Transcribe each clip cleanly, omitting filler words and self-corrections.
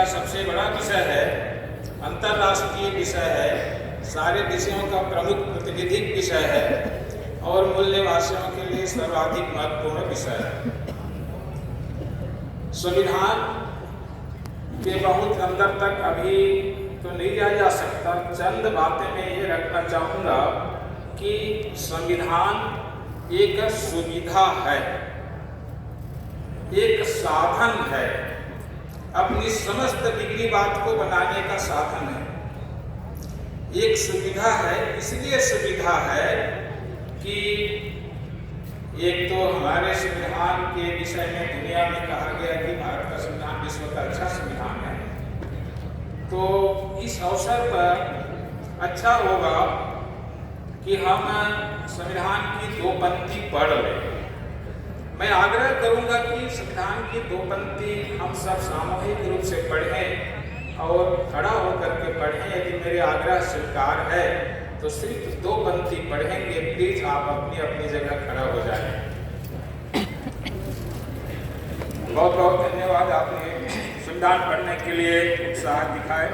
सबसे बड़ा विषय है, अंतर्राष्ट्रीय विषय है, सारे विषयों का प्रमुख प्रातिनिधिक विषय है और मूल्यवासियों के लिए सर्वाधिक महत्वपूर्ण विषय है। संविधान के बहुत अंदर तक अभी तो नहीं जा सकता। चंद बातें मैं ये रखना चाहूँगा कि संविधान एक सुविधा है, एक साधन है, अपनी समस्त बिगड़ी बात को बनाने का साधन है। एक सुविधा है, इसलिए सुविधा है कि एक तो हमारे संविधान के विषय में दुनिया में कहा गया कि भारत का संविधान विश्व का अच्छा संविधान है। तो इस अवसर पर अच्छा होगा कि हम संविधान की दो पंक्ति पढ़ लें। मैं आग्रह करूंगा कि संविधान की दो पंक्ति हम सब सामूहिक रूप से पढ़ें और खड़ा होकर के पढ़ें। यदि मेरे आग्रह स्वीकार है तो सिर्फ दो पंक्ति पढ़ेंगे। प्लीज आप अपनी अपनी जगह खड़ा हो जाएं। बहुत बहुत धन्यवाद, आपने संविधान पढ़ने के लिए उत्साह दिखाए।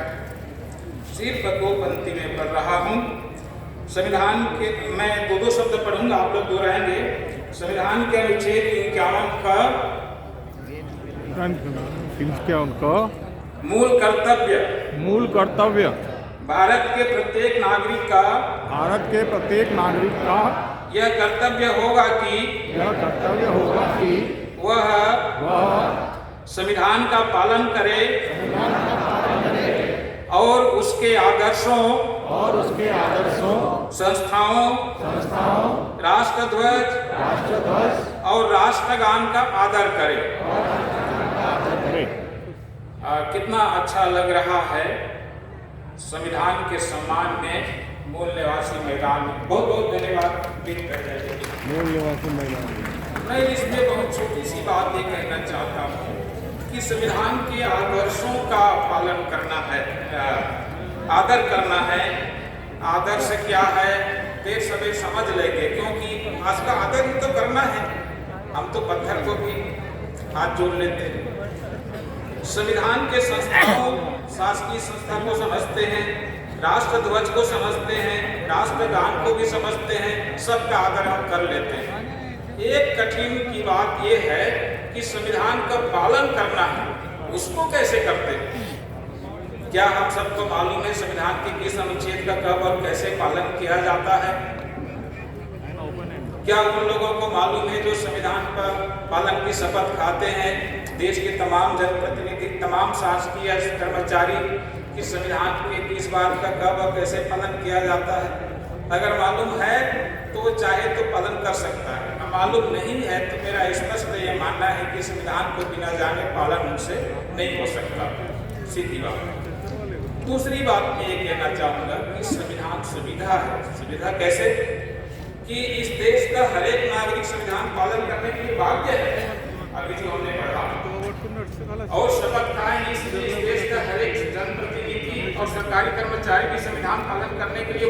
सिर्फ दो पंक्ति में पढ़ रहा हूँ। संविधान के मैं दो शब्द पढ़ूंगा, आप लोग दोहराएंगे। संविधान के अनुच्छेद 51 का मूल कर्तव्य भारत के प्रत्येक नागरिक का यह कर्तव्य होगा कि वह संविधान का पालन करे और उसके आदर्शों संस्थाओं राष्ट्रध्वज और राष्ट्रगान का आदर करे। कितना अच्छा लग रहा है संविधान के सम्मान में मूल निवासी मैदान में। बहुत बहुत धन्यवाद। मूल निवासी मैदान मैं इसमें बहुत छोटी सी बात ये कहना चाहता हूँ कि संविधान के आदर्शों का पालन करना है, आदर करना है। आदर्श क्या है देर सवेर समझ लेंगे, क्योंकि आज का आदर ही तो करना है। हम तो पत्थर को भी हाथ जोड़ लेते हैं। संविधान के संस्थाओं, शासकीय संस्था को समझते हैं, राष्ट्रध्वज को समझते हैं, राष्ट्रगान को भी समझते हैं, सबका आदर हम कर लेते हैं। एक कठिन की बात यह है कि संविधान का पालन करना है, उसको कैसे करते हैं? क्या हम सबको मालूम है संविधान के किस अनुच्छेद का कब और कैसे पालन किया जाता है? क्या उन लोगों को मालूम है जो संविधान पर पालन की शपथ खाते हैं, देश के तमाम जनप्रतिनिधि, तमाम शासकीय कर्मचारी, कि संविधान के किस बात का कब और कैसे पालन किया जाता है? अगर मालूम है तो वो चाहे तो पालन कर सकता है, मालूम नहीं है तो मेरा स्पष्ट ये मानना है कि संविधान को बिना जाने पालन उनसे नहीं हो सकता। सीधी बात। दूसरी बात मैं ये कहना चाहूँगा कि संविधान सुविधा है। सुविधा कैसे? कि इस देश का हर एक नागरिक संविधान पालन करने के लिए बाध्य है। अभी जो हमने पढ़ा और शपथ खाएं, इस देश का हर एक जनप्रतिनिधि और सरकारी कर्मचारी भी संविधान पालन करने के लिए